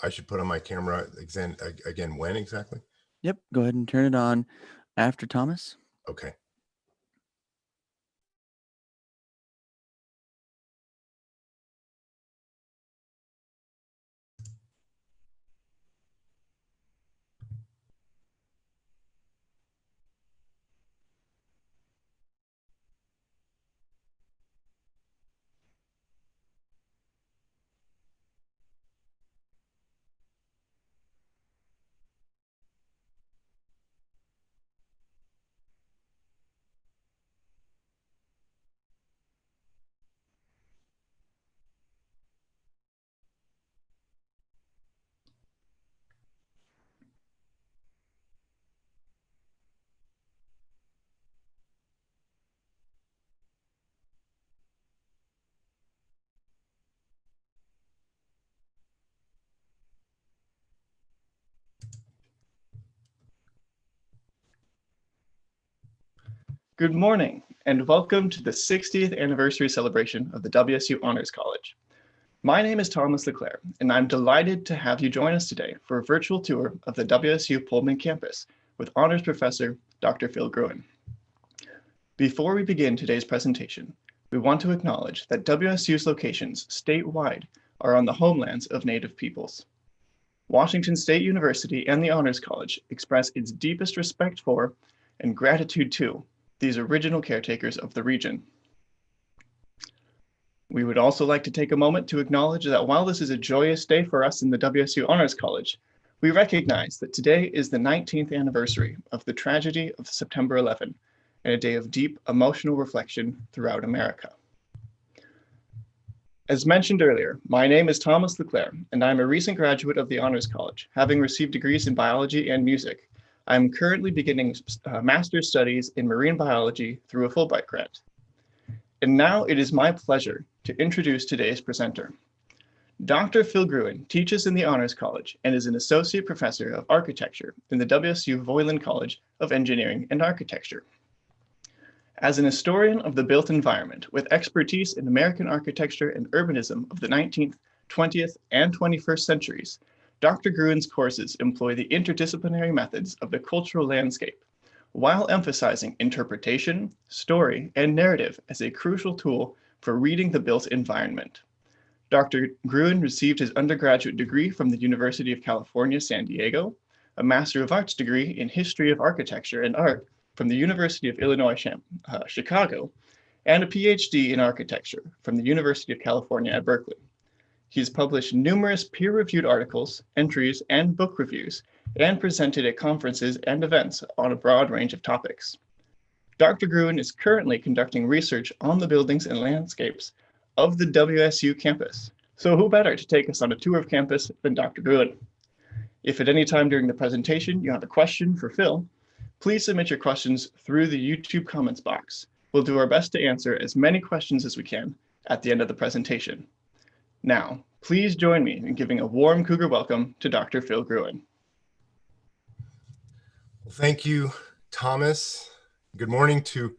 I should put on my camera again when exactly? Yep, go ahead and turn it on after Thomas. Okay. Good morning, and welcome to the 60th anniversary celebration of the WSU Honors College. My name is Thomas Leclair, and I'm delighted to have you join us today for a virtual tour of the WSU Pullman campus with Honors Professor Dr. Phil Gruen. Before we begin today's presentation, we want to acknowledge that WSU's locations statewide are on the homelands of Native peoples. Washington State University and the Honors College express its deepest respect for and gratitude to these original caretakers of the region. We would also like to take a moment to acknowledge that while this is a joyous day for us in the WSU Honors College, we recognize that today is the 19th anniversary of the tragedy of September 11, and a day of deep emotional reflection throughout America. As mentioned earlier, my name is Thomas Leclair, and I'm a recent graduate of the Honors College, having received degrees in biology and music. I'm currently beginning master's studies in marine biology through a Fulbright grant. And now it is my pleasure to introduce today's presenter. Dr. Phil Gruen teaches in the Honors College and is an associate professor of architecture in the WSU Pullman College of Engineering and Architecture. As an historian of the built environment with expertise in American architecture and urbanism of the 19th, 20th, and 21st centuries, Dr. Gruen's courses employ the interdisciplinary methods of the cultural landscape, while emphasizing interpretation, story, and narrative as a crucial tool for reading the built environment. Dr. Gruen received his undergraduate degree from the University of California, San Diego, a Master of Arts degree in History of Architecture and Art from the University of Illinois, Chicago, and a PhD in Architecture from the University of California at Berkeley. He's published numerous peer-reviewed articles, entries, and book reviews, and presented at conferences and events on a broad range of topics. Dr. Gruen is currently conducting research on the buildings and landscapes of the WSU campus. So who better to take us on a tour of campus than Dr. Gruen? If at any time during the presentation you have a question for Phil, please submit your questions through the YouTube comments box. We'll do our best to answer as many questions as we can at the end of the presentation. Now, please join me in giving a warm Cougar welcome to Dr. Phil Gruen. Well, thank you, Thomas. Good morning to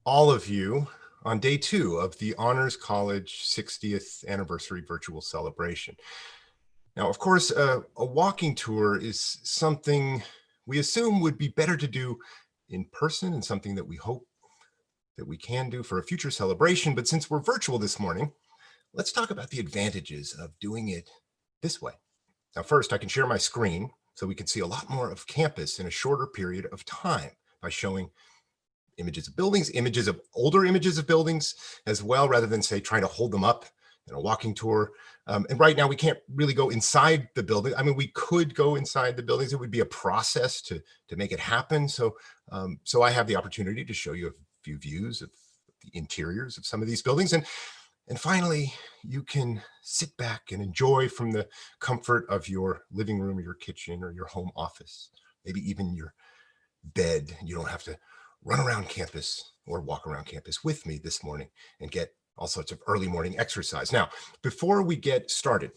all of you on day 2 of the Honors College 60th anniversary virtual celebration. Now, of course, a walking tour is something we assume would be better to do in person and something that we hope that we can do for a future celebration. But since we're virtual this morning, let's talk about the advantages of doing it this way. Now, first, I can share my screen so we can see a lot more of campus in a shorter period of time by showing images of buildings, images of older images of buildings as well, rather than say trying to hold them up in a walking tour. And right now we can't really go inside the building. I mean, we could go inside the buildings. It would be a process to make it happen. So, so I have the opportunity to show you a few views of the interiors of some of these buildings. And finally, you can sit back and enjoy from the comfort of your living room or your kitchen or your home office, maybe even your bed. You don't have to run around campus or walk around campus with me this morning and get all sorts of early morning exercise. Now, before we get started,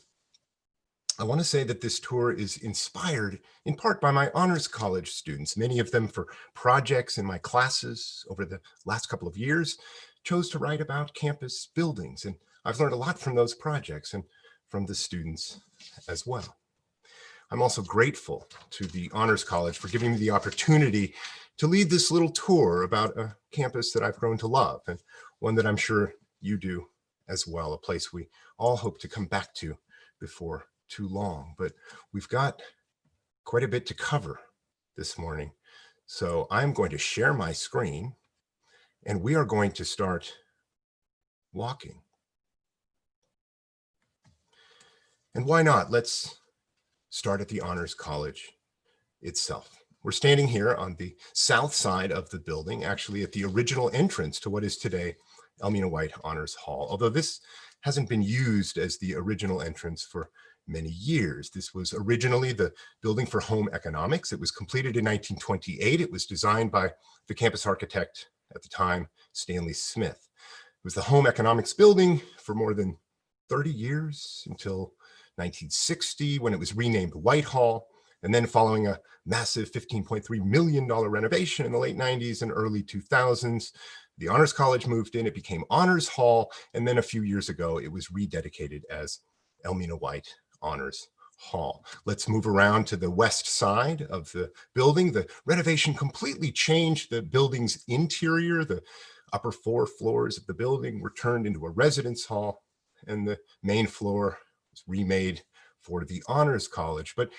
I want to say that this tour is inspired in part by my Honors College students. Many of them, for projects in my classes over the last couple of years, chose to write about campus buildings. And I've learned a lot from those projects. And from the students as well. I'm also grateful to the Honors College for giving me the opportunity to lead this little tour about a campus that I've grown to love, and one that I'm sure you do as well, a place we all hope to come back to before too long. But we've got quite a bit to cover this morning. So I'm going to share my screen and we are going to start walking. And why not? Let's start at the Honors College itself. We're standing here on the south side of the building, actually at the original entrance to what is today Elmina White Honors Hall, although this hasn't been used as the original entrance for many years. This was originally the building for home economics. It was completed in 1928. It was designed by the campus architect at the time, Stanley Smith. It was the home economics building for more than 30 years until 1960, when it was renamed Whitehall. And then following a massive $15.3 million renovation in the late 90s and early 2000s, the Honors College moved in, it became Honors Hall, and then a few years ago, it was rededicated as Elmina White Honors Hall. Let's move around to the west side of the building. The renovation completely changed the building's interior. The upper 4 floors of the building were turned into a residence hall, and the main floor was remade for the Honors College. But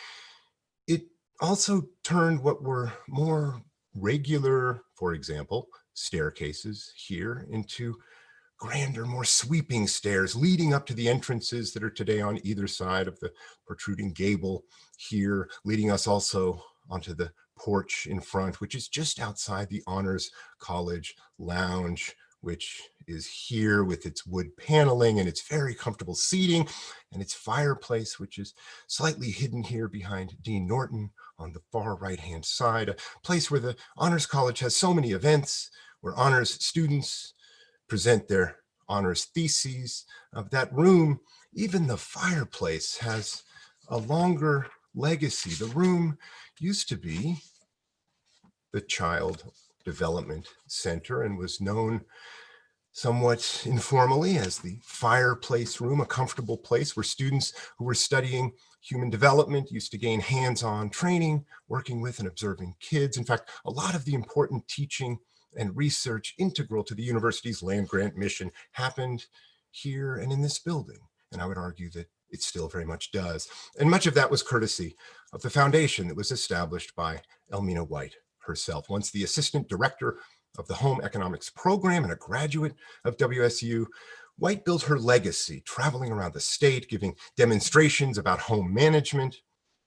it also turned what were more regular, for example, staircases here into grander, more sweeping stairs leading up to the entrances that are today on either side of the protruding gable here, leading us also onto the porch in front, which is just outside the Honors College lounge, which is here with its wood paneling and its very comfortable seating and its fireplace, which is slightly hidden here behind Dean Norton on the far right-hand side, a place where the Honors College has so many events, where honors students present their honors theses. Of that room, even the fireplace has a longer legacy. The room used to be the Child Development Center and was known somewhat informally as the fireplace room, a comfortable place where students who were studying human development used to gain hands-on training, working with and observing kids. In fact, a lot of the important teaching and research integral to the university's land-grant mission happened here and in this building. And I would argue that it still very much does. And much of that was courtesy of the foundation that was established by Elmina White herself, once the assistant director of the home economics program and a graduate of WSU. White built her legacy, traveling around the state, giving demonstrations about home management,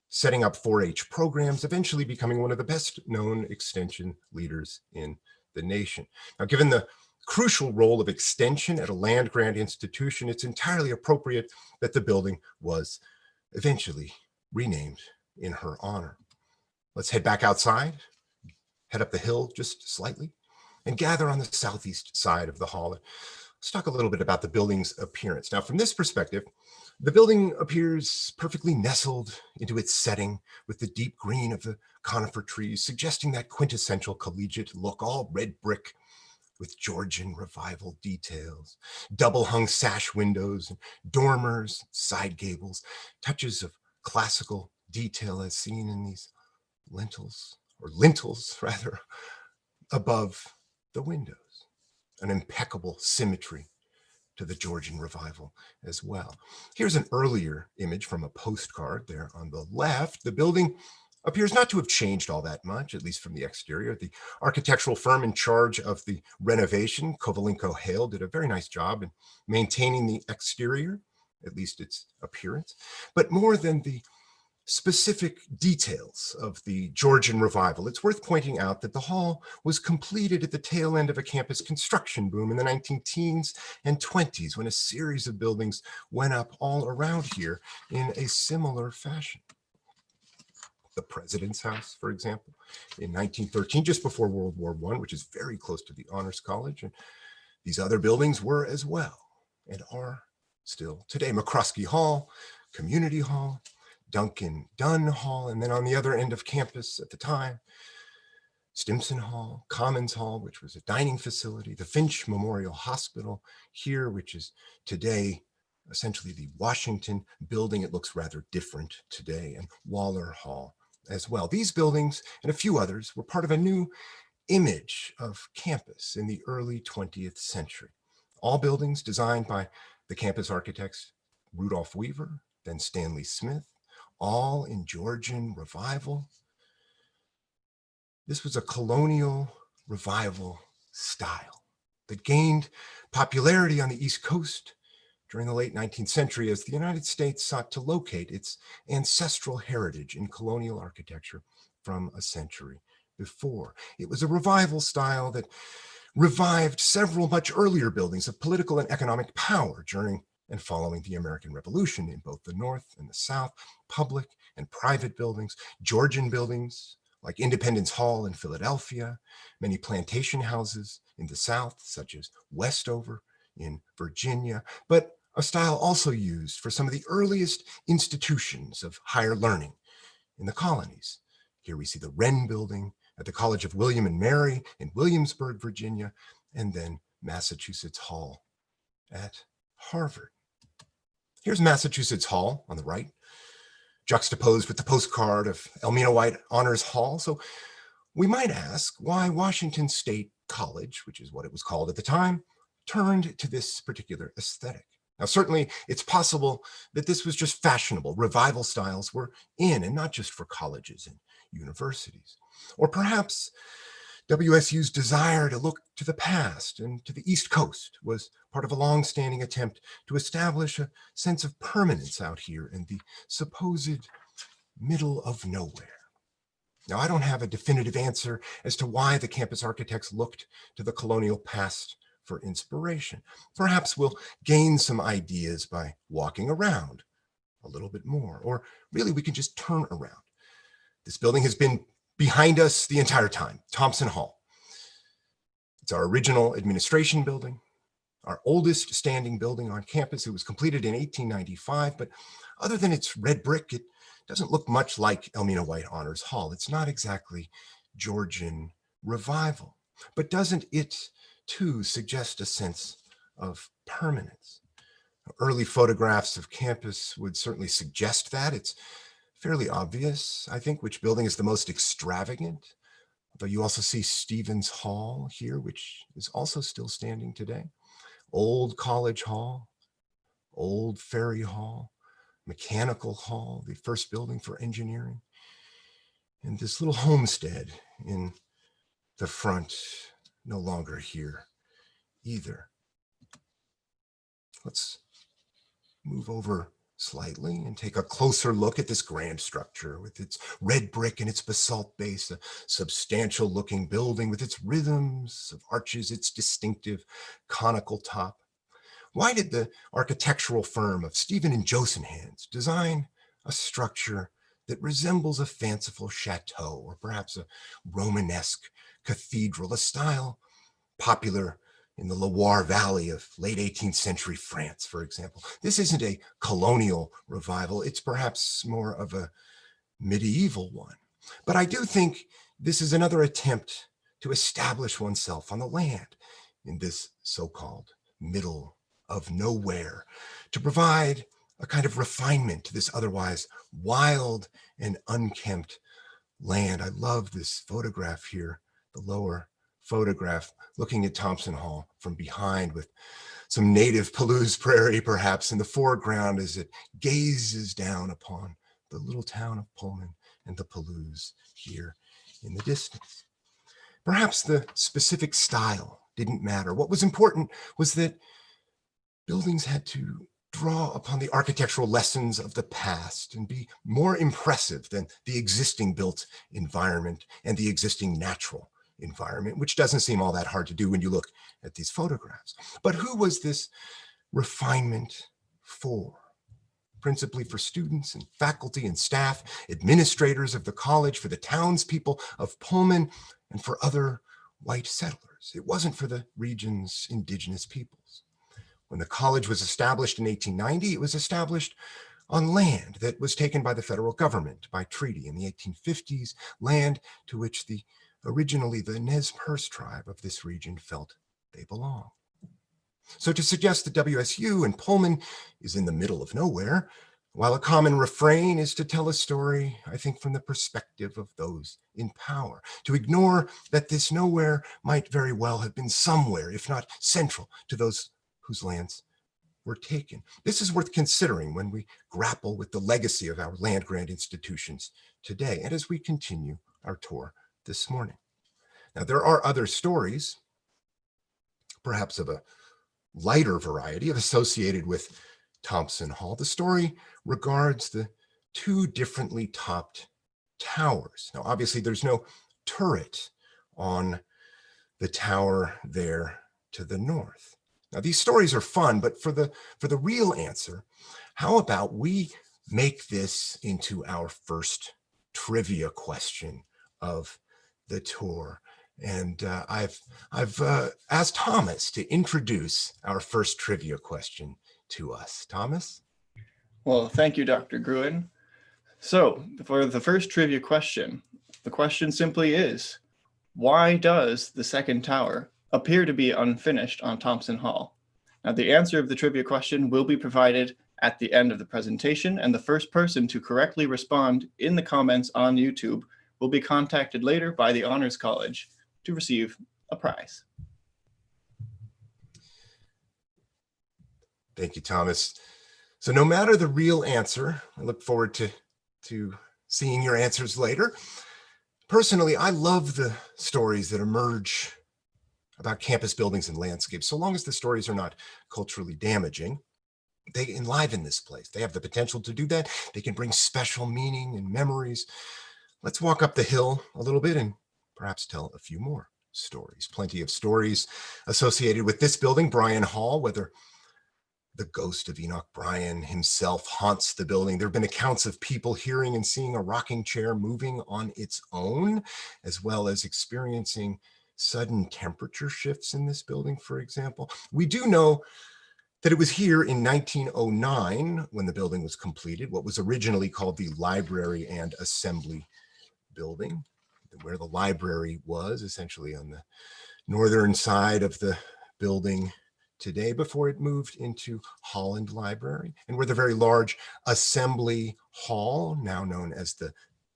setting up 4-H programs, eventually becoming one of the best known extension leaders in the nation. Now, given the crucial role of extension at a land-grant institution, it's entirely appropriate that the building was eventually renamed in her honor. Let's head back outside, head up the hill just slightly, and gather on the southeast side of the hall. Let's talk a little bit about the building's appearance. Now, from this perspective, the building appears perfectly nestled into its setting with the deep green of the conifer trees, suggesting that quintessential collegiate look, all red brick with Georgian revival details, double hung sash windows, and dormers, side gables, touches of classical detail as seen in these lintels rather, above the windows, an impeccable symmetry to the Georgian revival as well. Here's an earlier image from a postcard there on the left. The building appears not to have changed all that much, at least from the exterior. The architectural firm in charge of the renovation, Kovalenko Hale, did a very nice job in maintaining the exterior, at least its appearance. But more than the specific details of the Georgian revival, it's worth pointing out that the hall was completed at the tail end of a campus construction boom in the 19-teens and 20s, when a series of buildings went up all around here in a similar fashion. The President's House, for example, in 1913, just before World War I, which is very close to the Honors College. And these other buildings were as well, and are still today. McCroskey Hall, Community Hall, Duncan Dunn Hall, and then on the other end of campus at the time, Stimson Hall, Commons Hall, which was a dining facility, the Finch Memorial Hospital here, which is today essentially the Washington building. It looks rather different today, and Waller Hall as well. These buildings and a few others were part of a new image of campus in the early 20th century. All buildings designed by the campus architects Rudolph Weaver, then Stanley Smith, all in Georgian revival. This was a colonial revival style that gained popularity on the East Coast during the late 19th century as the United States sought to locate its ancestral heritage in colonial architecture from a century before. It was a revival style that revived several much earlier buildings of political and economic power during and following the American Revolution in both the North and the South, public and private buildings, Georgian buildings like Independence Hall in Philadelphia, many plantation houses in the South, such as Westover in Virginia, but a style also used for some of the earliest institutions of higher learning in the colonies. Here we see the Wren Building at the College of William and Mary in Williamsburg, Virginia, and then Massachusetts Hall at Harvard. Here's Massachusetts Hall on the right, juxtaposed with the postcard of Elmina White Honors Hall. So we might ask why Washington State College, which is what it was called at the time, turned to this particular aesthetic. Now, certainly it's possible that this was just fashionable. Revival styles were in, and not just for colleges and universities. Or perhaps WSU's desire to look to the past and to the East Coast was part of a long-standing attempt to establish a sense of permanence out here in the supposed middle of nowhere. Now, I don't have a definitive answer as to why the campus architects looked to the colonial past for inspiration. Perhaps we'll gain some ideas by walking around a little bit more, or really we can just turn around. This building has been behind us the entire time, Thompson Hall. It's our original administration building, our oldest standing building on campus. It was completed in 1895, but other than its red brick, it doesn't look much like Elmina White Honors Hall. It's not exactly Georgian revival, but doesn't it too suggest a sense of permanence? Early photographs of campus would certainly suggest that. It's fairly obvious, I think, which building is the most extravagant. Although you also see Stevens Hall here, which is also still standing today. Old College Hall, Old Ferry Hall, Mechanical Hall, the first building for engineering, and this little homestead in the front, no longer here either. Let's move over slightly and take a closer look at this grand structure with its red brick and its basalt base, a substantial looking building with its rhythms of arches, its distinctive conical top. Why did the architectural firm of Stephen and Josenhans design a structure that resembles a fanciful chateau or perhaps a Romanesque cathedral, a style popular in the Loire Valley of late 18th century France, for example? This isn't a colonial revival. It's perhaps more of a medieval one. But I do think this is another attempt to establish oneself on the land in this so-called middle of nowhere, to provide a kind of refinement to this otherwise wild and unkempt land. I love this photograph here, the lower photograph, looking at Thompson Hall from behind with some native Palouse prairie perhaps in the foreground as it gazes down upon the little town of Pullman and the Palouse here in the distance. Perhaps the specific style didn't matter. What was important was that buildings had to draw upon the architectural lessons of the past and be more impressive than the existing built environment and the existing natural environment, which doesn't seem all that hard to do when you look at these photographs. But who was this refinement for? Principally for students and faculty and staff, administrators of the college, for the townspeople of Pullman, and for other white settlers. It wasn't for the region's indigenous peoples. When the college was established in 1890, it was established on land that was taken by the federal government by treaty in the 1850s, land to which originally the Nez Perce tribe of this region felt they belonged. So to suggest that WSU and Pullman is in the middle of nowhere, while a common refrain is to tell a story, I think, from the perspective of those in power, to ignore that this nowhere might very well have been somewhere, if not central, to those whose lands were taken. This is worth considering when we grapple with the legacy of our land-grant institutions today and as we continue our tour this morning. Now, there are other stories, perhaps of a lighter variety, associated with Thompson Hall. The story regards the two differently topped towers. Now, obviously, there's no turret on the tower there to the north. Now, these stories are fun, but for the real answer, how about we make this into our first trivia question of the tour? And I've asked Thomas to introduce our first trivia question to us. Thomas? Well, thank you, Dr. Gruen. So for the first trivia question, the question simply is, why does the second tower appear to be unfinished on Thompson Hall? Now, the answer of the trivia question will be provided at the end of the presentation, and the first person to correctly respond in the comments on YouTube will be contacted later by the Honors College to receive a prize. Thank you, Thomas. So no matter the real answer, I look forward to seeing your answers later. Personally, I love the stories that emerge about campus buildings and landscapes, so long as the stories are not culturally damaging. They enliven this place. They have the potential to do that. They can bring special meaning and memories. Let's walk up the hill a little bit and perhaps tell a few more stories. Plenty of stories associated with this building, Bryan Hall, whether the ghost of Enoch Bryan himself haunts the building. There have been accounts of people hearing and seeing a rocking chair moving on its own, as well as experiencing sudden temperature shifts in this building, for example. We do know that it was here in 1909 when the building was completed, what was originally called the Library and Assembly Building, where the library was essentially on the northern side of the building today before it moved into Holland Library, and where the very large Assembly Hall, now known as the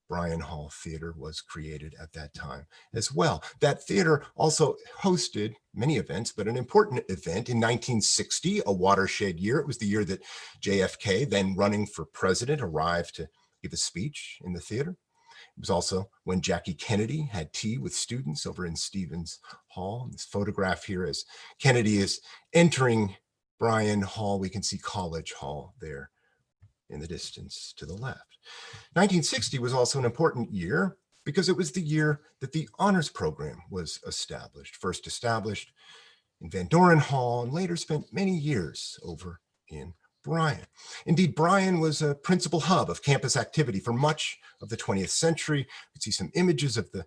Bryan Hall Theater, was created at that time as well. That theater also hosted many events, but an important event in 1960, a watershed year. It was the year that JFK, then running for president, arrived to give a speech in the theater. It was also when Jackie Kennedy had tea with students over in Stevens Hall. In this photograph here, as Kennedy is entering Bryan Hall, we can see College Hall there in the distance to the left. 1960 was also an important year because it was the year that the honors program was established, first established in Van Doren Hall and later spent many years over in Bryan. Indeed, Bryan was a principal hub of campus activity for much of the 20th century. You can see some images of the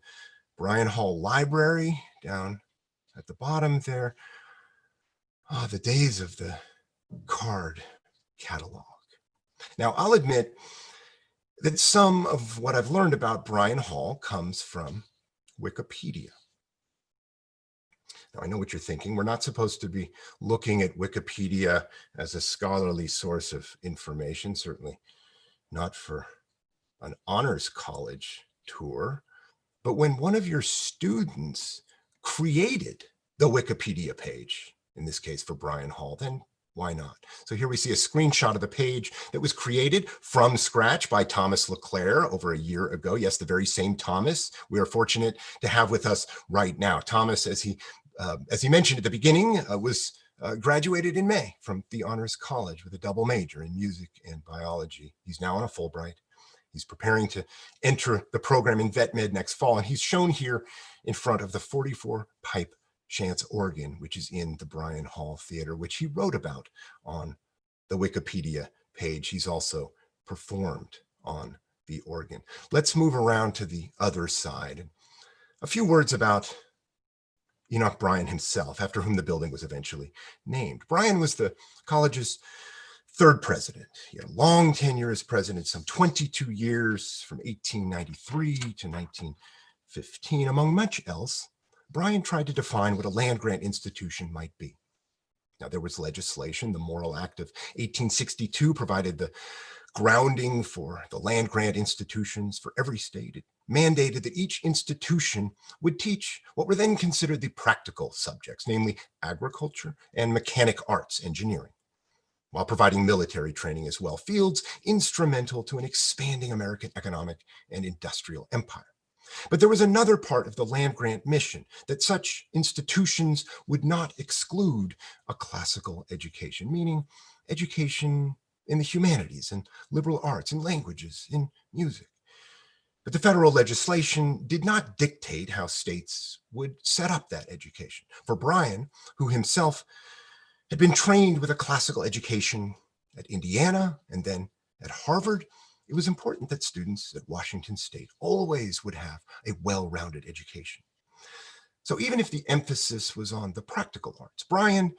Bryan Hall Library down at the bottom there. Ah, the days of the card catalog. Now, I'll admit that some of what I've learned about Bryan Hall comes from Wikipedia. Now, I know what you're thinking. We're not supposed to be looking at Wikipedia as a scholarly source of information, certainly not for an honors college tour. But when one of your students created the Wikipedia page, in this case for Bryan Hall, then why not? So here we see a screenshot of the page that was created from scratch by Thomas Leclair over a year ago. Yes, the very same Thomas we are fortunate to have with us right now. Thomas, as he mentioned at the beginning, was graduated in May from the Honors College with a double major in music and biology. He's now on a Fulbright. He's preparing to enter the program in Vet Med next fall, and he's shown here in front of the 44-pipe Chance organ, which is in the Bryan Hall Theater, which he wrote about on the Wikipedia page. He's also performed on the organ. Let's move around to the other side. A few words about Enoch Bryan himself, after whom the building was eventually named. Bryan was the college's third president. He had a long tenure as president, some 22 years from 1893 to 1915. Among much else, Bryan tried to define what a land-grant institution might be. Now, there was legislation. The Morrill Act of 1862 provided the grounding for the land grant institutions for every state. It mandated that each institution would teach what were then considered the practical subjects, namely agriculture and mechanic arts engineering, while providing military training as well, fields instrumental to an expanding American economic and industrial empire. But there was another part of the land grant mission, that such institutions would not exclude a classical education, meaning education in the humanities and liberal arts and languages, in music. But the federal legislation did not dictate how states would set up that education. For Bryan, who himself had been trained with a classical education at Indiana and then at Harvard, it was important that students at Washington State always would have a well-rounded education. So even if the emphasis was on the practical arts, Bryan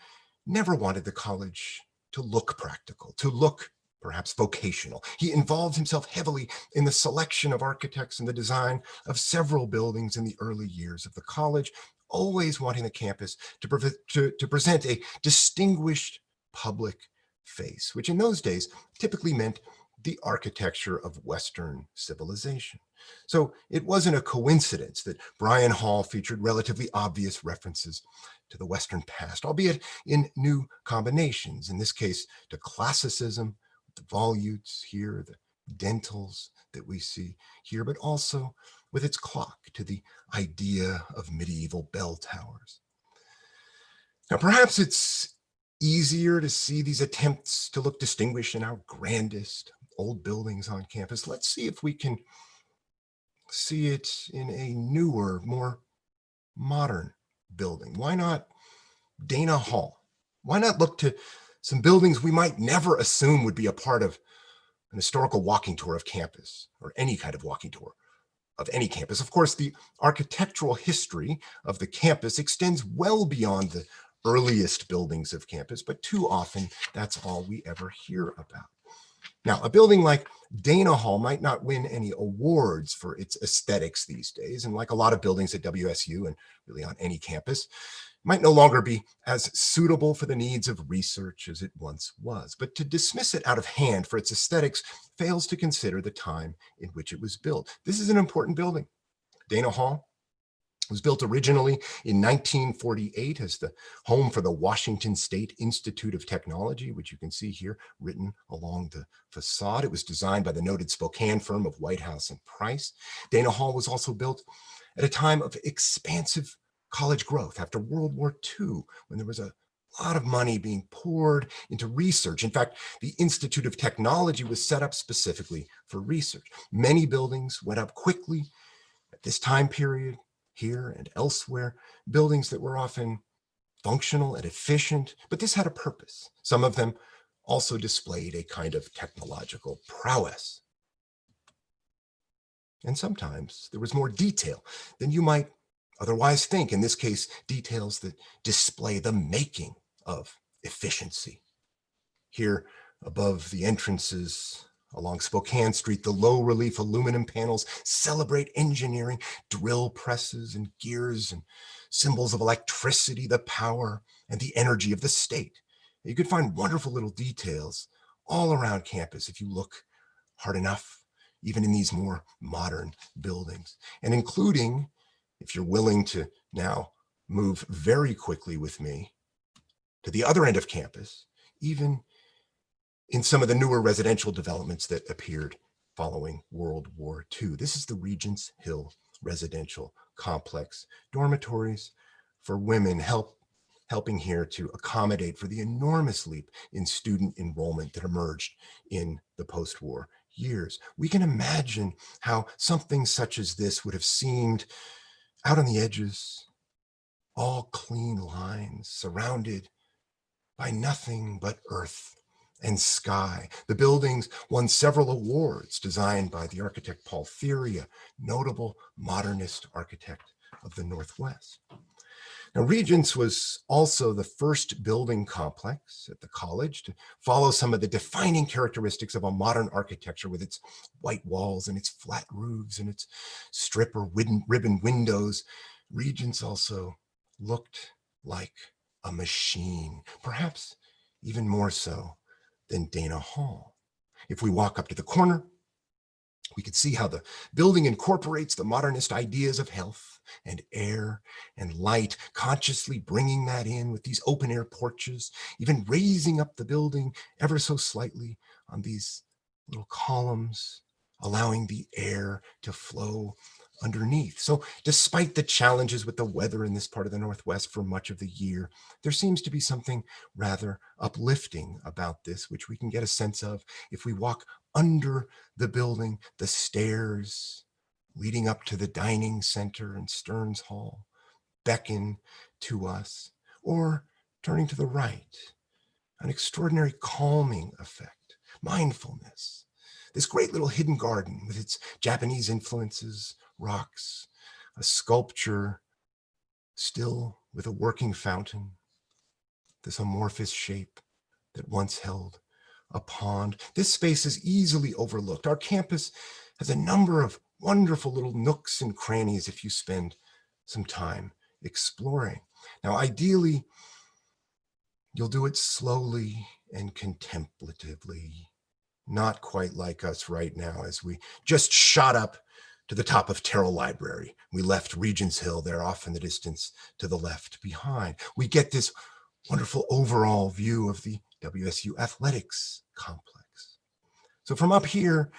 never wanted the college to look practical, to look perhaps vocational. He involved himself heavily in the selection of architects and the design of several buildings in the early years of the college, always wanting the campus to present a distinguished public face, which in those days typically meant the architecture of Western civilization. So it wasn't a coincidence that Bryan Hall featured relatively obvious references to the Western past, albeit in new combinations, in this case to classicism, the volutes here, the dentils that we see here, but also with its clock to the idea of medieval bell towers. Now, perhaps it's easier to see these attempts to look distinguished in our grandest old buildings on campus. Let's see if we can see it in a newer, more modern building. Why not Dana Hall? Why not look to some buildings we might never assume would be a part of an historical walking tour of campus, or any kind of walking tour of any campus? Of course, the architectural history of the campus extends well beyond the earliest buildings of campus, but too often that's all we ever hear about. Now, a building like Dana Hall might not win any awards for its aesthetics these days, and like a lot of buildings at WSU and really on any campus, might no longer be as suitable for the needs of research as it once was. But to dismiss it out of hand for its aesthetics fails to consider the time in which it was built. This is an important building. Dana Hall was built originally in 1948 as the home for the Washington State Institute of Technology, which you can see here written along the facade. It was designed by the noted Spokane firm of Whitehouse and Price. Dana Hall was also built at a time of expansive college growth after World War II, when there was a lot of money being poured into research. In fact, the Institute of Technology was set up specifically for research. Many buildings went up quickly at this time period, here and elsewhere, buildings that were often functional and efficient, but this had a purpose. Some of them also displayed a kind of technological prowess. And sometimes there was more detail than you might otherwise think. In this case, details that display the making of efficiency. Here above the entrances along Spokane Street, the low relief aluminum panels celebrate engineering, drill presses and gears and symbols of electricity, the power and the energy of the state. You could find wonderful little details all around campus if you look hard enough, even in these more modern buildings, and including, if you're willing to now move very quickly with me to the other end of campus, even in some of the newer residential developments that appeared following World War II. This is the Regents Hill residential complex, dormitories for women, helping here to accommodate for the enormous leap in student enrollment that emerged in the post-war years. We can imagine how something such as this would have seemed out on the edges, all clean lines, surrounded by nothing but earth and sky. The buildings won several awards designed by the architect Paul Thiry, a notable modernist architect of the Northwest. Now, Regents was also the first building complex at the college to follow some of the defining characteristics of a modern architecture, with its white walls and its flat roofs and its strip or ribbon windows. Regents also looked like a machine, perhaps even more so than Dana Hall. If we walk up to the corner, we can see how the building incorporates the modernist ideas of health and air and light, consciously bringing that in with these open air porches, even raising up the building ever so slightly on these little columns, allowing the air to flow underneath. So despite the challenges with the weather in this part of the Northwest for much of the year, there seems to be something rather uplifting about this, which we can get a sense of if we walk under the building, the stairs leading up to the dining center and Stearns Hall beckon to us, or turning to the right, an extraordinary calming effect, mindfulness. This great little hidden garden with its Japanese influences, rocks, a sculpture still with a working fountain, this amorphous shape that once held a pond. This space is easily overlooked. Our campus has a number of wonderful little nooks and crannies if you spend some time exploring. Now, ideally, you'll do it slowly and contemplatively, not quite like us right now as we just shot up to the top of Terrell Library. We left Regents Hill there off in the distance to the left behind. We get this wonderful overall view of the WSU Athletics Complex. So from up here,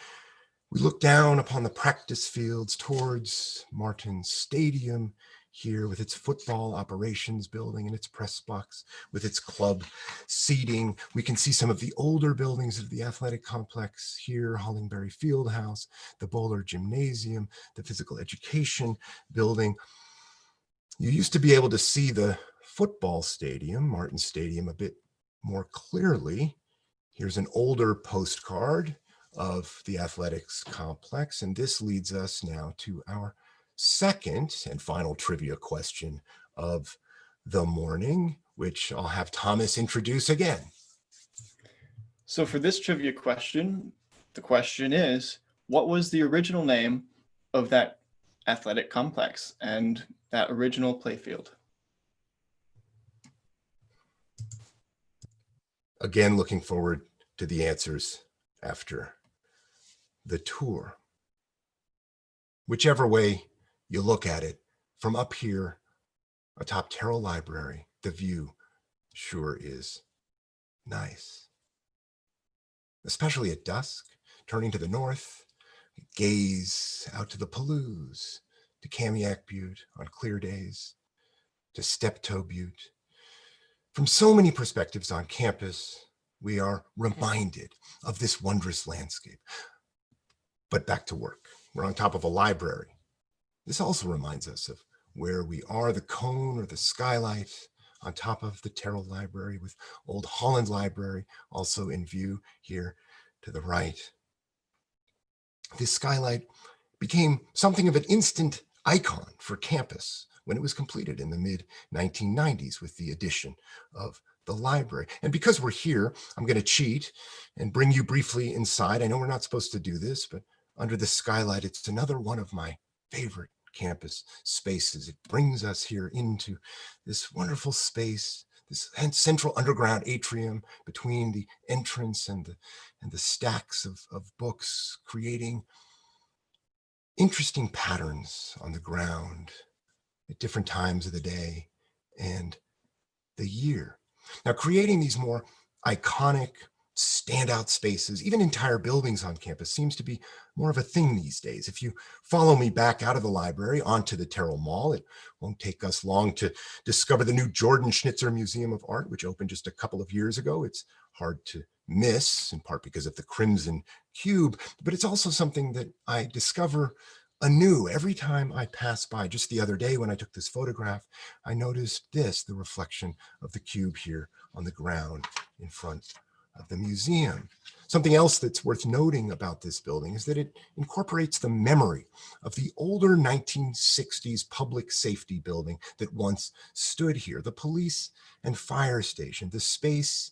we look down upon the practice fields towards Martin Stadium here with its football operations building and its press box, with its club seating. We can see some of the older buildings of the athletic complex here, Hollingbury Fieldhouse, the Bowler Gymnasium, the physical education building. You used to be able to see the football stadium, Martin Stadium, a bit more clearly. Here's an older postcard of the athletics complex, and this leads us now to our second and final trivia question of the morning, which I'll have Thomas introduce again. So for this trivia question, the question is, what was the original name of that athletic complex and that original playfield? Again, looking forward to the answers after the tour. Whichever way you look at it, from up here atop Terrell Library, the view sure is nice. Especially at dusk, turning to the north, gaze out to the Palouse, to Kamiak Butte on clear days, to Steptoe Butte. From so many perspectives on campus, we are reminded of this wondrous landscape. But back to work. We're on top of a library. This also reminds us of where we are, the cone or the skylight on top of the Terrell Library, with Old Holland Library also in view here to the right. This skylight became something of an instant icon for campus when it was completed in the mid-1990s with the addition of the library. And because we're here, I'm going to cheat and bring you briefly inside. I know we're not supposed to do this, but under the skylight, it's another one of my favorite campus spaces. It brings us here into this wonderful space, this central underground atrium between the entrance and the stacks of books, creating interesting patterns on the ground at different times of the day and the year. Now, creating these more iconic, standout spaces, even entire buildings on campus, seems to be more of a thing these days. If you follow me back out of the library onto the Terrell Mall, it won't take us long to discover the new Jordan Schnitzer Museum of Art, which opened just a couple of years ago. It's hard to miss, in part because of the Crimson Cube, but it's also something that I discover anew every time I pass by. Just the other day when I took this photograph, I noticed this, the reflection of the cube here on the ground in front of the museum. Something else that's worth noting about this building is that it incorporates the memory of the older 1960s public safety building that once stood here, the police and fire station, the space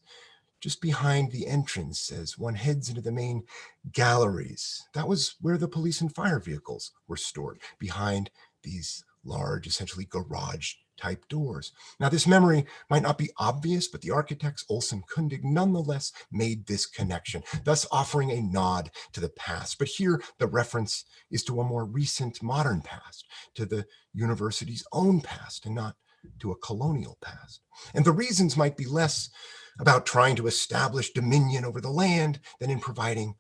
just behind the entrance as one heads into the main galleries. That was where the police and fire vehicles were stored, behind these large, essentially garage type doors. Now, this memory might not be obvious, but the architects Olsen Kundig nonetheless made this connection, thus offering a nod to the past. But here the reference is to a more recent modern past, to the university's own past, and not to a colonial past. And the reasons might be less about trying to establish dominion over the land than in providing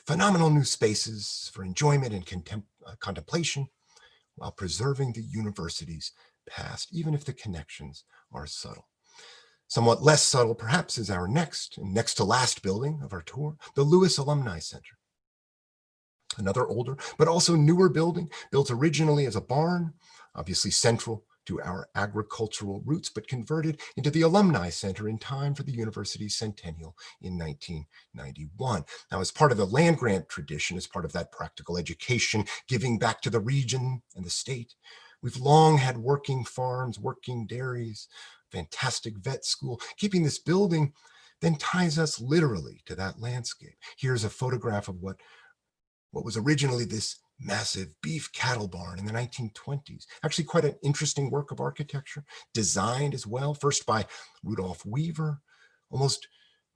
phenomenal new spaces for enjoyment and contemplation while preserving the university's past, even if the connections are subtle. Somewhat less subtle, perhaps, is our next and next to last building of our tour, the Lewis Alumni Center. Another older, but also newer building, built originally as a barn, obviously central to our agricultural roots, but converted into the Alumni Center in time for the university's centennial in 1991. Now, as part of the land grant tradition, as part of that practical education, giving back to the region and the state, we've long had working farms, working dairies, fantastic vet school. Keeping this building then ties us literally to that landscape. Here's a photograph of what was originally this massive beef cattle barn in the 1920s. Actually quite an interesting work of architecture, designed as well, first by Rudolph Weaver, almost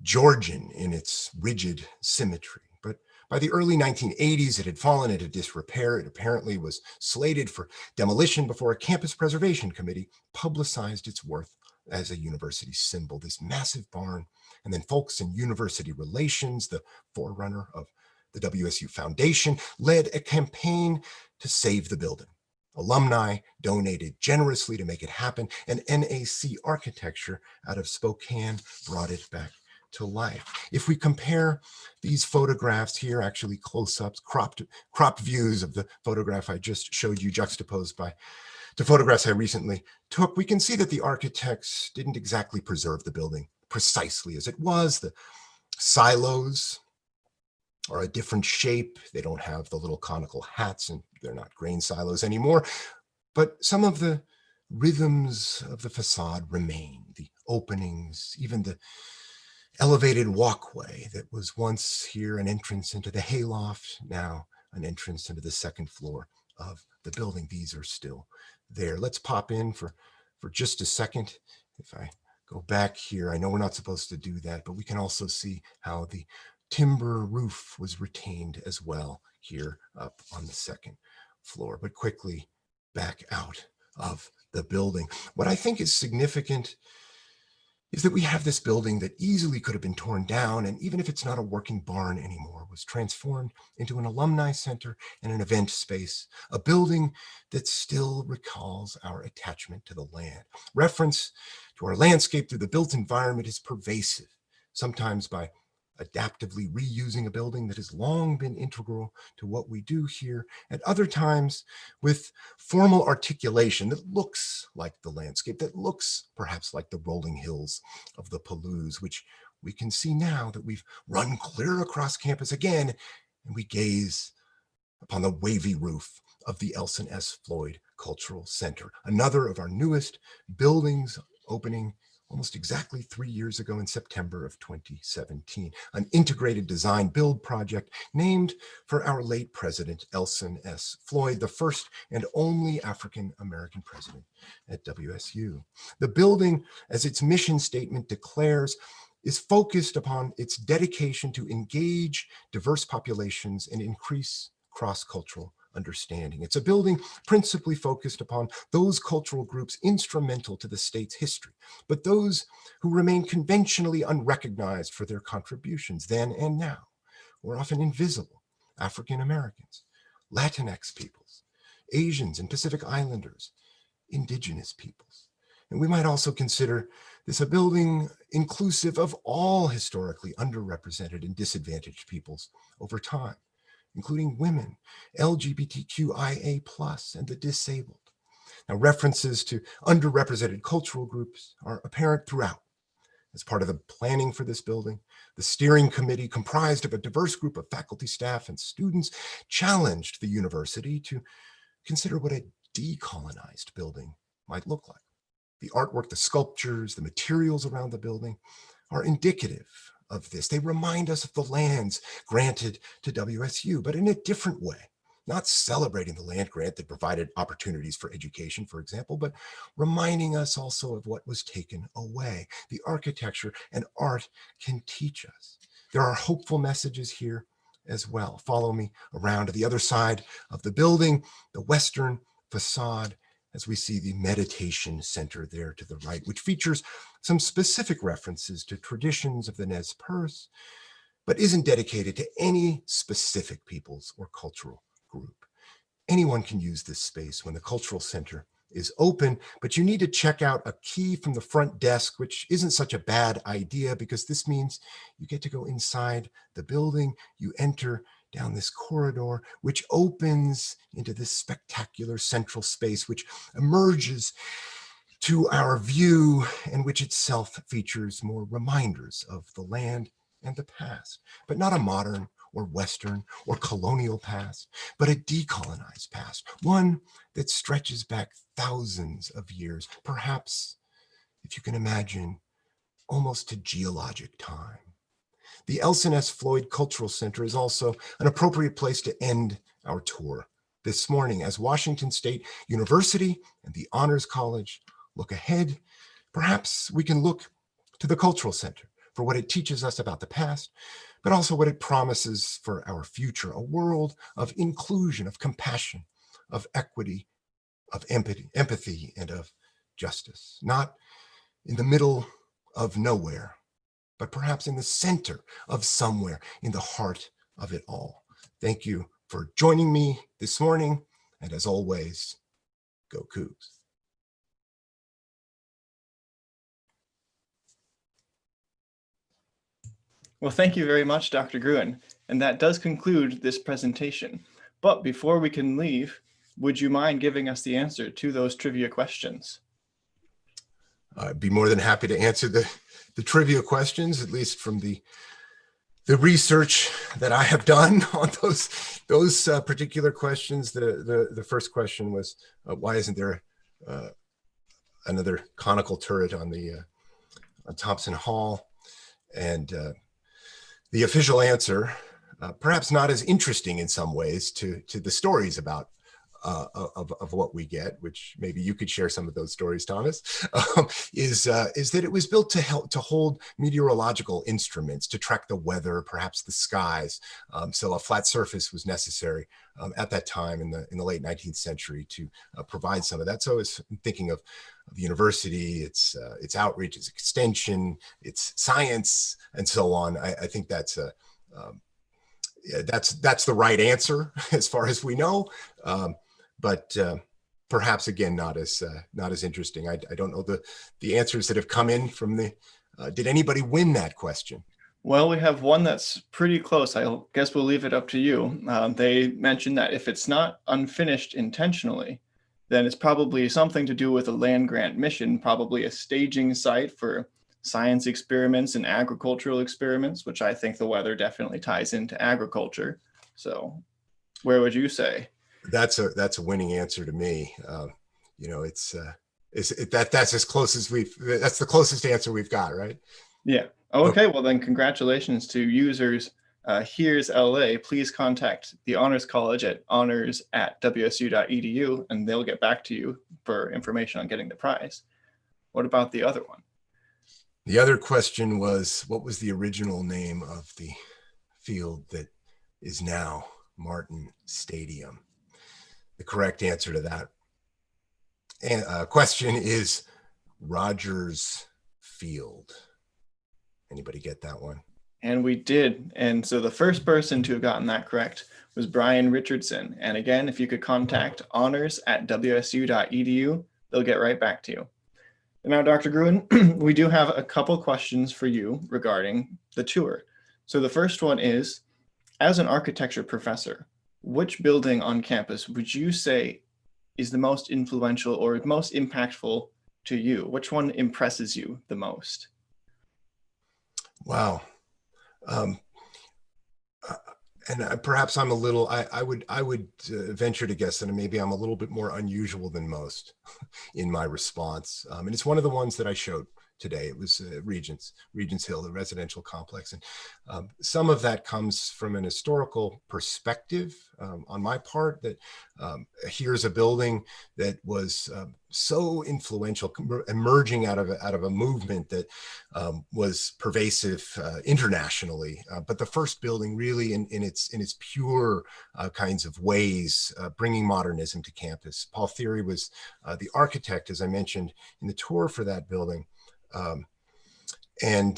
Georgian in its rigid symmetry. But by the early 1980s, it had fallen into disrepair. It apparently was slated for demolition before a campus preservation committee publicized its worth as a university symbol, this massive barn. And then folks in university relations, the forerunner of the WSU Foundation, led a campaign to save the building. Alumni donated generously to make it happen, and NAC Architecture out of Spokane brought it back to life. If we compare these photographs here, actually close-ups, cropped views of the photograph I just showed you juxtaposed to photographs I recently took, we can see that the architects didn't exactly preserve the building precisely as it was. The silos are a different shape. They don't have the little conical hats, and they're not grain silos anymore. But some of the rhythms of the facade remain, the openings, even the elevated walkway that was once here an entrance into the hayloft, now an entrance into the second floor of the building. These are still there. Let's pop in for just a second. If I go back here, I know we're not supposed to do that, but we can also see how the timber roof was retained as well here up on the second floor. But quickly back out of the building. What I think is significant is that we have this building that easily could have been torn down, and even if it's not a working barn anymore, was transformed into an alumni center and an event space, a building that still recalls our attachment to the land. Reference to our landscape through the built environment is pervasive, sometimes by adaptively reusing a building that has long been integral to what we do here, at other times with formal articulation that looks like the landscape, that looks perhaps like the rolling hills of the Palouse, which we can see now that we've run clear across campus again, and we gaze upon the wavy roof of the Elson S. Floyd Cultural Center, another of our newest buildings opening almost exactly 3 years ago in September of 2017, an integrated design build project named for our late president, Elson S. Floyd, the first and only African-American president at WSU. The building, as its mission statement declares, is focused upon its dedication to engage diverse populations and increase cross-cultural understanding. It's a building principally focused upon those cultural groups instrumental to the state's history, but those who remain conventionally unrecognized for their contributions then and now, or often invisible: African Americans, Latinx peoples, Asians and Pacific Islanders, indigenous peoples. And we might also consider this a building inclusive of all historically underrepresented and disadvantaged peoples over time, including women, LGBTQIA+, and the disabled. Now, references to underrepresented cultural groups are apparent throughout. As part of the planning for this building, the steering committee, comprised of a diverse group of faculty, staff, and students, challenged the university to consider what a decolonized building might look like. The artwork, the sculptures, the materials around the building are indicative of this. They remind us of the lands granted to WSU, but in a different way, not celebrating the land grant that provided opportunities for education, for example, but reminding us also of what was taken away. The architecture and art can teach us. There are hopeful messages here as well. Follow me around to the other side of the building, the western facade, as we see the meditation center there to the right, which features some specific references to traditions of the Nez Perce, but isn't dedicated to any specific peoples or cultural group. Anyone can use this space when the cultural center is open, but you need to check out a key from the front desk, which isn't such a bad idea because this means you get to go inside the building. You enter down this corridor, which opens into this spectacular central space, which emerges to our view and which itself features more reminders of the land and the past, but not a modern or Western or colonial past, but a decolonized past, one that stretches back thousands of years, perhaps, if you can imagine, almost to geologic time. The Elson S. Floyd Cultural Center is also an appropriate place to end our tour this morning as Washington State University and the Honors College look ahead. Perhaps we can look to the Cultural Center for what it teaches us about the past, but also what it promises for our future, a world of inclusion, of compassion, of equity, of empathy, and of justice, not in the middle of nowhere, but perhaps in the center of somewhere, in the heart of it all. Thank you for joining me this morning, and as always, go Cougs. Well, thank you very much, Dr. Gruen. And that does conclude this presentation. But before we can leave, would you mind giving us the answer to those trivia questions? I'd be more than happy to answer the trivia questions, at least from the research that I have done on those particular questions. The first question was, why isn't there another conical turret on Thompson Hall? And the official answer, perhaps not as interesting in some ways to the stories about of what we get, which maybe you could share some of those stories, Thomas, is that it was built to hold meteorological instruments, to track the weather, perhaps the skies. So a flat surface was necessary at that time in the late 19th century to provide some of that. So I was thinking of the university, its outreach, its extension, its science, and so on. I think that's the right answer as far as we know. But perhaps again, not as interesting. I don't know the answers that have come in from the. Did anybody win that question? Well, we have one that's pretty close. I guess we'll leave it up to you. They mentioned that if it's not unfinished intentionally, then it's probably something to do with a land grant mission, probably a staging site for science experiments and agricultural experiments, which I think the weather definitely ties into agriculture. So where would you say? That's a winning answer to me. That's as close as that's the closest answer we've got, right? Yeah. Okay. Well, then congratulations to users. Here's LA. Please contact the Honors College at honors@wsu.edu, and they'll get back to you for information on getting the prize. What about the other one? The other question was, what was the original name of the field that is now Martin Stadium? The correct answer to that question is Rogers Field. Anybody get that one? And we did. And so the first person to have gotten that correct was Brian Richardson. And again, if you could contact honors@wsu.edu, they'll get right back to you. And now, Dr. Gruen, we do have a couple questions for you regarding the tour. So the first one is, as an architecture professor, which building on campus would you say is the most influential or most impactful to you? Which one impresses you the most? Wow. And perhaps I'm a little, I would venture to guess that maybe I'm a little bit more unusual than most in my response. And it's one of the ones that I showed today. It was Regents Hill, the residential complex. And some of that comes from an historical perspective on my part, that here's a building that was so influential, emerging out of a movement that was pervasive internationally. But the first building really in its pure kinds of ways, bringing modernism to campus. Paul Thiry was the architect, as I mentioned, in the tour for that building. And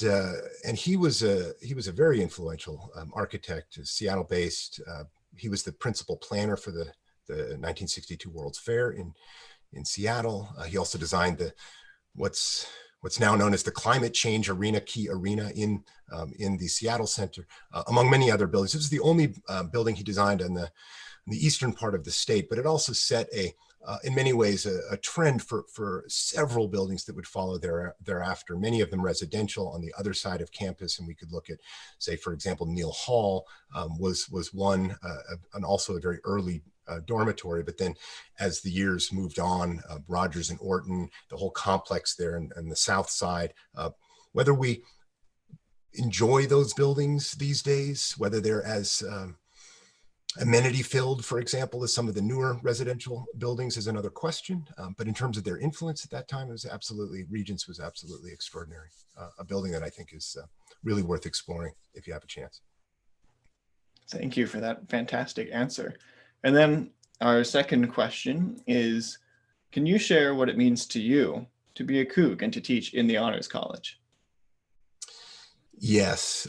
he was a very influential architect, Seattle-based. He was the principal planner for the 1962 World's Fair in Seattle. He also designed what's now known as the Climate Change Arena, key arena in the Seattle Center, among many other buildings. This was the only building he designed in the eastern part of the state, but it also set in many ways, a trend for several buildings that would follow thereafter, many of them residential on the other side of campus. And we could look at, say, for example, Neal Hall was one, and also a very early dormitory. But then as the years moved on, Rogers and Orton, the whole complex there and the south side, whether we enjoy those buildings these days, whether they're as amenity filled, for example, as some of the newer residential buildings, is another question. But in terms of their influence at that time, Regents was absolutely extraordinary. A building that I think is really worth exploring if you have a chance. Thank you for that fantastic answer. And then our second question is, can you share what it means to you to be a Coug and to teach in the Honors College? Yes.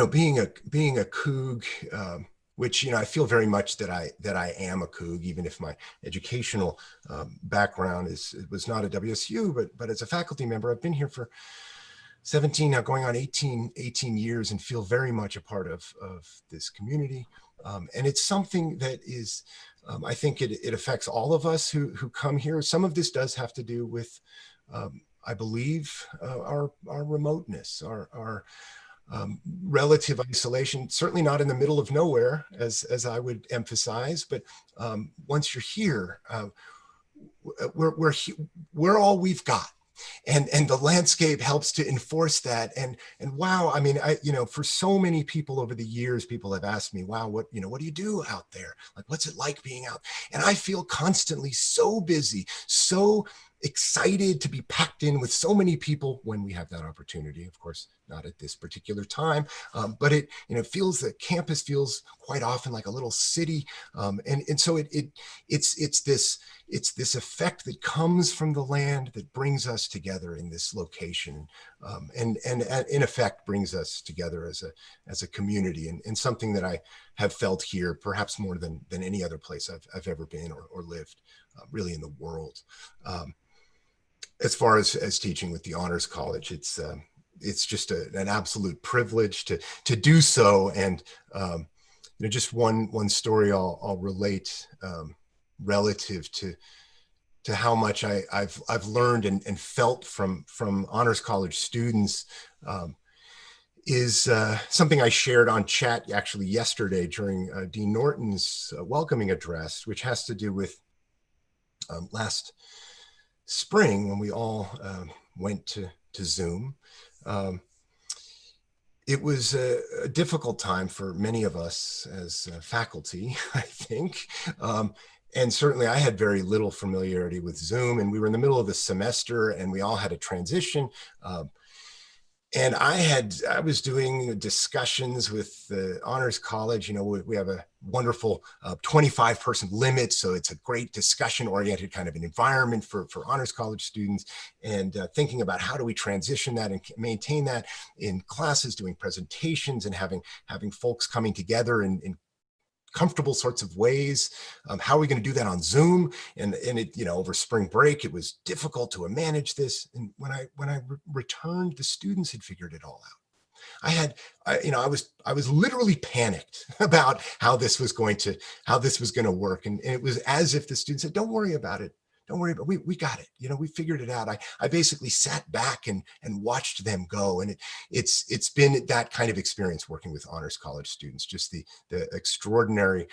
Being a Coug, which I feel very much that I am a Coug, even if my educational background was not at WSU, but as a faculty member, I've been here for 17, now going on 18 years, and feel very much a part of this community. And it's something that is, I think it affects all of us who come here. Some of this does have to do with, I believe, our remoteness, our relative isolation, certainly not in the middle of nowhere, as I would emphasize, but once you're here, we're all we've got. And the landscape helps to enforce that. And wow, I mean, for so many people over the years, people have asked me, wow, what do you do out there? Like, what's it like being out? And I feel constantly so busy, so excited to be packed in with so many people when we have that opportunity. Of course, not at this particular time, but it feels that campus feels quite often like a little city, and so it's this effect that comes from the land that brings us together in this location, and in effect brings us together as a community, and something that I have felt here perhaps more than any other place I've ever been or lived, really in the world. As far as teaching with the Honors College, it's just an absolute privilege to do so. And just one story I'll relate relative to how much I've learned and felt from Honors College students, is something I shared on chat actually yesterday during Dean Norton's welcoming address, which has to do with last spring when we all went to Zoom. It was a difficult time for many of us as faculty, I think. And certainly I had very little familiarity with Zoom, and we were in the middle of the semester and we all had a transition. And I was doing discussions with the Honors College. We have a wonderful 25-person limit, so it's a great discussion-oriented kind of an environment for Honors College students, and thinking about how do we transition that and maintain that in classes, doing presentations and having folks coming together in comfortable sorts of ways. How are we going to do that on Zoom? And it, over spring break, it was difficult to manage this. And when I returned, the students had figured it all out. I was literally panicked about how this was going to work. And it was as if the students said, don't worry about it. Don't worry about it. We got it. We figured it out. I basically sat back and watched them go. And it's been that kind of experience working with Honors College students, just the extraordinary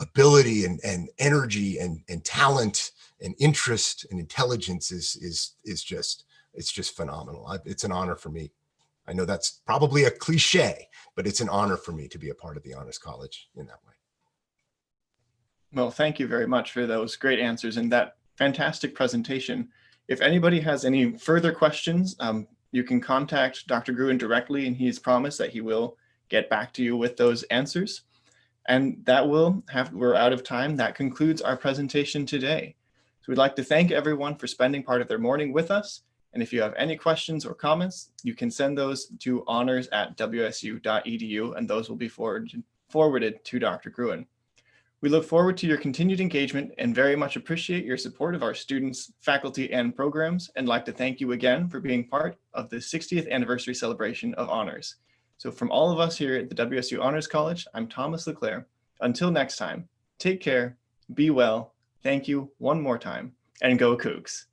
ability and energy and talent and interest and intelligence is just, it's just phenomenal. It's an honor for me. I know that's probably a cliche, but it's an honor for me to be a part of the Honors College in that way. Well, thank you very much for those great answers and that fantastic presentation. If anybody has any further questions, you can contact Dr. Gruen directly, and he's promised that he will get back to you with those answers. And we're out of time. That concludes our presentation today. So we'd like to thank everyone for spending part of their morning with us. And if you have any questions or comments, you can send those to honors@wsu.edu, and those will be forwarded to Dr. Gruen. We look forward to your continued engagement and very much appreciate your support of our students, faculty, and programs, and like to thank you again for being part of the 60th anniversary celebration of honors. So from all of us here at the WSU Honors College, I'm Thomas Leclair. Until next time, take care, be well, thank you one more time, and go Cougs.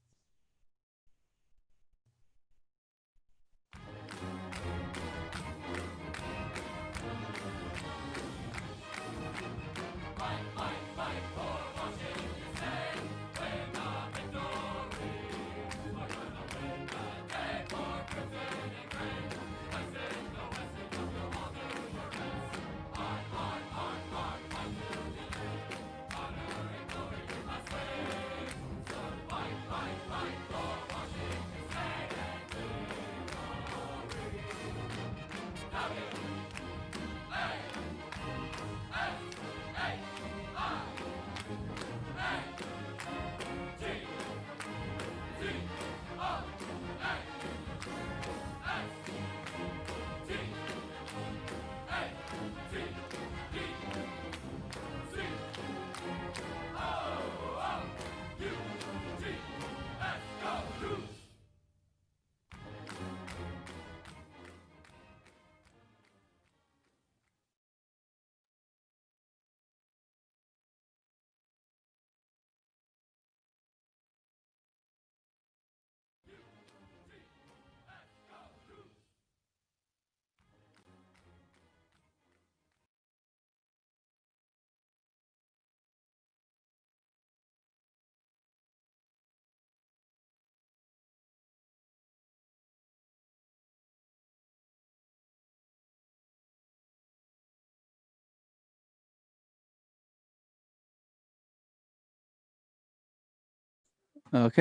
Okay.